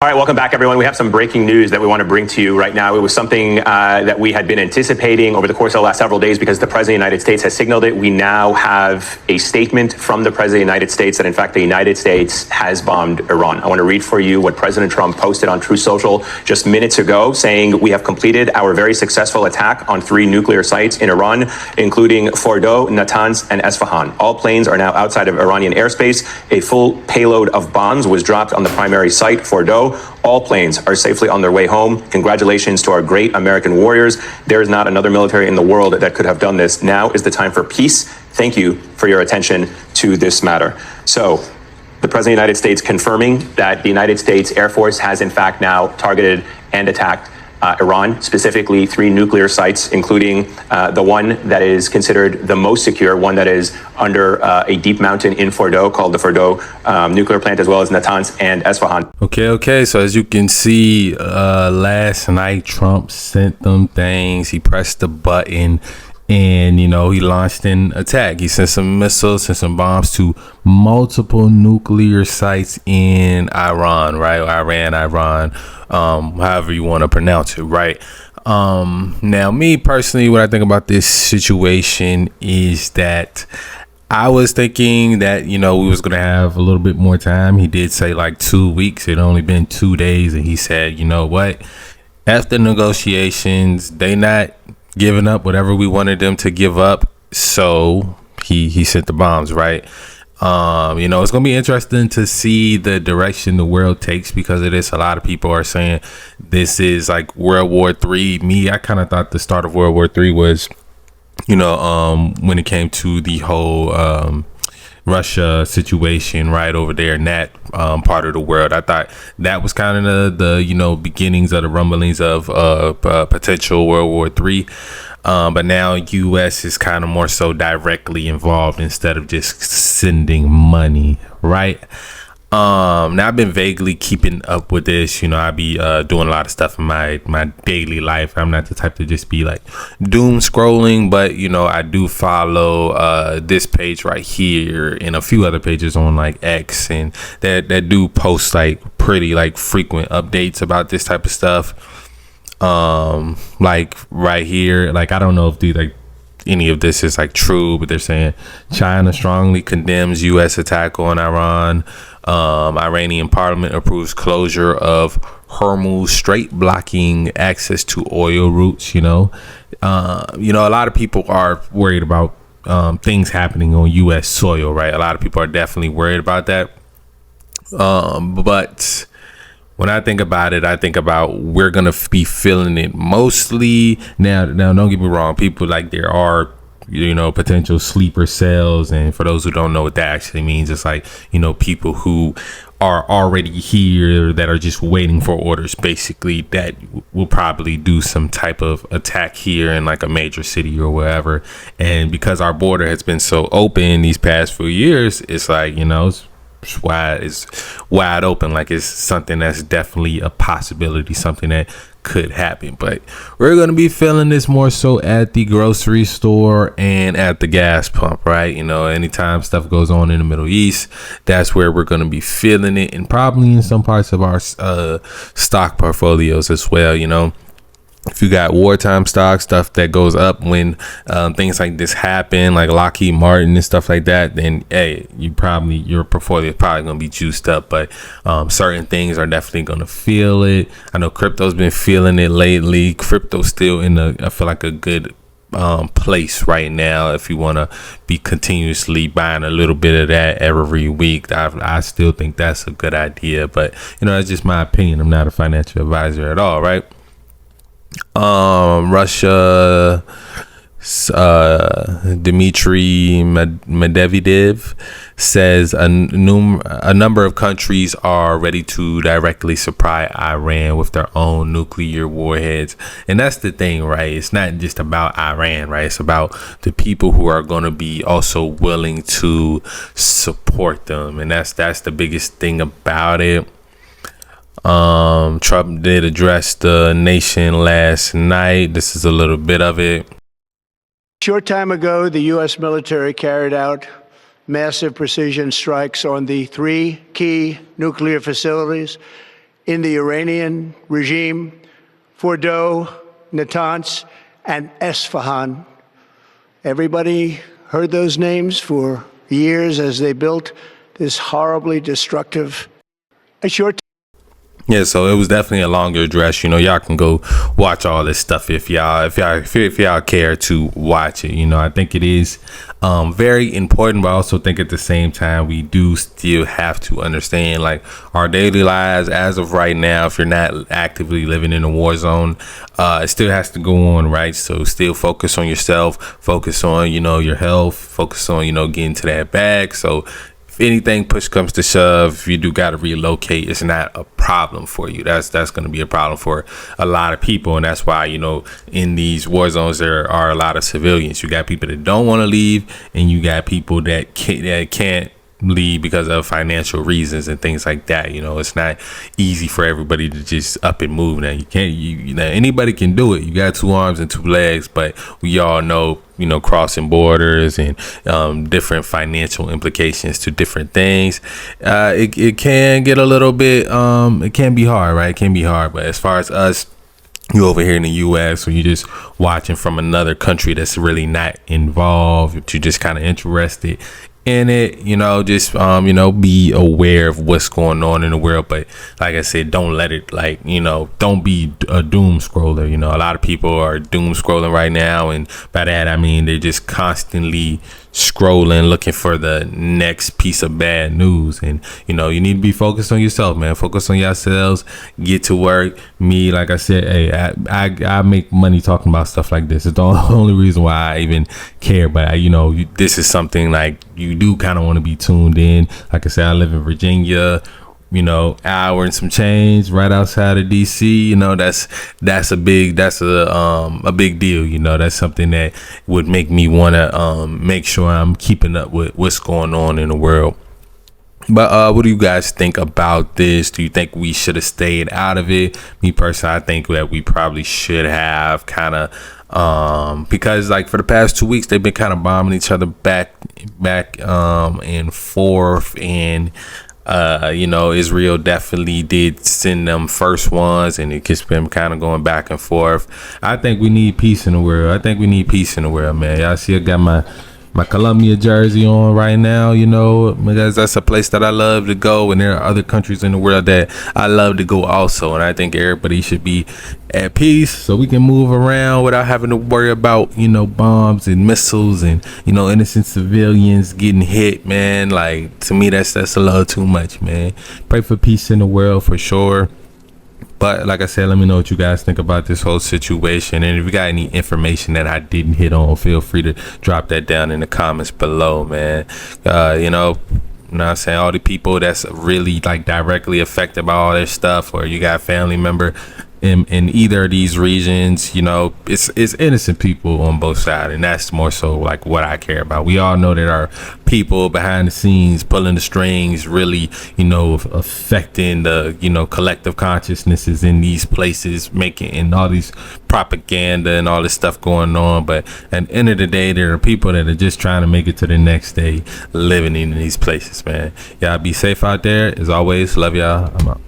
right, welcome back, everyone. We have some breaking news that we want to bring to you right now. It was something that we had been anticipating over the course of the last several days because the President of the United States has signaled it. We now have a statement from the President of the United States that, in fact, the United States has bombed Iran. I want to read for you what President Trump posted on Truth Social just minutes ago, saying, "We have completed our very successful attack on 3 nuclear sites in Iran, including Fordow, Natanz, and Esfahan. All planes are now outside of Iranian airspace. A full payload of bombs was dropped on the primary site, Fordow. All planes are safely on their way home. Congratulations to our great American warriors. There is not another military in the world that could have done this. Now is the time for peace. Thank you for your attention to this matter." So, the President of the United States confirming that the United States Air Force has in fact now targeted and attacked Iran, specifically 3 nuclear sites, including the one that is considered the most secure, one that is under a deep mountain in Fordow called the Fordow nuclear plant, as well as Natanz and Esfahan. Okay. So as you can see, last night Trump sent them things. He pressed the button. And, he launched an attack. He sent some missiles, sent some bombs to multiple nuclear sites in Iran, right? Iran, however you want to pronounce it, right? Now, me personally, what I think about this situation is that I was thinking that, we was going to have a little bit more time. He did say like 2 weeks. It had only been 2 days. And he said, you know what? After negotiations, they not giving up whatever we wanted them to give up, so he sent the bombs, right? It's gonna be interesting to see the direction the world takes, because it is, a lot of people are saying this is like World War III. Me, I kind of thought the start of World War III was, when it came to the whole Russia situation right over there in that part of the world. I thought that was kind of the beginnings of the rumblings of potential World War III. But now U.S. is kind of more so directly involved instead of just sending money, right? Now I've been vaguely keeping up with this. I be doing a lot of stuff in my daily life. I'm not the type to just be like doom scrolling, but I do follow this page right here and a few other pages on like X, and that do post like pretty like frequent updates about this type of stuff. Like right here, like I don't know if any of this is like true, but they're saying China strongly condemns U.S. attack on Iran. Iranian parliament approves closure of Hormuz Strait, blocking access to oil routes. A lot of people are worried about things happening on U.S. soil, right? A lot of people are definitely worried about that. But when I think about it, I think about we're gonna be feeling it mostly. Now, don't get me wrong. People, like, there are potential sleeper cells, and for those who don't know what that actually means, it's like people who are already here that are just waiting for orders, basically, that will probably do some type of attack here in like a major city or wherever. And because our border has been so open these past few years, it's like it's wide open. Like, it's something that's definitely a possibility, something that could happen. But we're going to be feeling this more so at the grocery store and at the gas pump, right? Anytime stuff goes on in the Middle East, that's where we're going to be feeling it, and probably in some parts of our stock portfolios as well. If you got wartime stuff that goes up when things like this happen, like Lockheed Martin and stuff like that, then hey, your portfolio is probably going to be juiced up. But certain things are definitely going to feel it. I know crypto's been feeling it lately. Crypto's still I feel like a good place right now if you want to be continuously buying a little bit of that every week. I still think that's a good idea, but that's just my opinion. I'm not a financial advisor at all, right? Russia, Dmitry Medvedev says a number of countries are ready to directly supply Iran with their own nuclear warheads. And that's the thing, right? It's not just about Iran, right? It's about the people who are going to be also willing to support them. And that's the biggest thing about it. Trump did address the nation last night. This is a little bit of it. Short time ago, the U.S. military carried out massive precision strikes on the 3 key nuclear facilities in the Iranian regime, Fordow, Natanz, and Esfahan. Everybody heard those names for years as they built this horribly destructive. Yeah, so it was definitely a longer address. You know, y'all can go watch all this stuff if y'all care to watch it. You know, I think it is very important, but I also think at the same time we do still have to understand like our daily lives as of right now. If you're not actively living in a war zone, it still has to go on, right? So still focus on yourself, focus on your health, focus on getting to that bag. So if anything push comes to shove, if you do got to relocate, it's not a problem for you. That's going to be a problem for a lot of people, and that's why in these war zones there are a lot of civilians. You got people that don't want to leave, and you got people that can't leave because of financial reasons and things like that. It's not easy for everybody to just up and move. Now you can't. Anybody can do it. You got 2 arms and 2 legs, but we all know crossing borders and different financial implications to different things. It can get a little bit. It can be hard, right? It can be hard. But as far as us, you over here in the U.S. or you just watching from another country that's really not involved, but you're just kind of interested in it, just be aware of what's going on in the world. But like I said, don't let it don't be a doom scroller. A lot of people are doom scrolling right now, and by that I mean they're just constantly scrolling looking for the next piece of bad news. And you need to be focused on yourself, man. Focus on yourselves, get to work. Me, like I said, hey, I make money talking about stuff like this. It's the only reason why I even care. But this is something like you do kind of want to be tuned in. Like I said, I live in Virginia, hour and some change right outside of DC. That's a big deal. That's something that would make me want to make sure I'm keeping up with what's going on in the world. But what do you guys think about this? Do you think we should have stayed out of it? Me personally, I think that we probably should have kind of because like for the past 2 weeks they've been kind of bombing each other back and forth, and Israel definitely did send them first ones, and it just been kind of going back and forth. I think we need peace in the world. Man. Y'all see I got my Columbia jersey on right now, because that's a place that I love to go, and there are other countries in the world that I love to go also, and I think everybody should be at peace so we can move around without having to worry about bombs and missiles and innocent civilians getting hit, man. Like, to me that's a little too much, man. Pray for peace in the world for sure. But like I said, let me know what you guys think about this whole situation. And if you got any information that I didn't hit on, feel free to drop that down in the comments below, man. You know what I'm saying? All the people that's really like directly affected by all this stuff, or you got family member in either of these regions, it's innocent people on both sides, and that's more so like what I care about. We all know there are people behind the scenes pulling the strings, really affecting the collective consciousnesses in these places, making and all these propaganda and all this stuff going on. But at the end of the day, there are people that are just trying to make it to the next day living in these places, man. Y'all be safe out there. As always, love y'all. I'm out.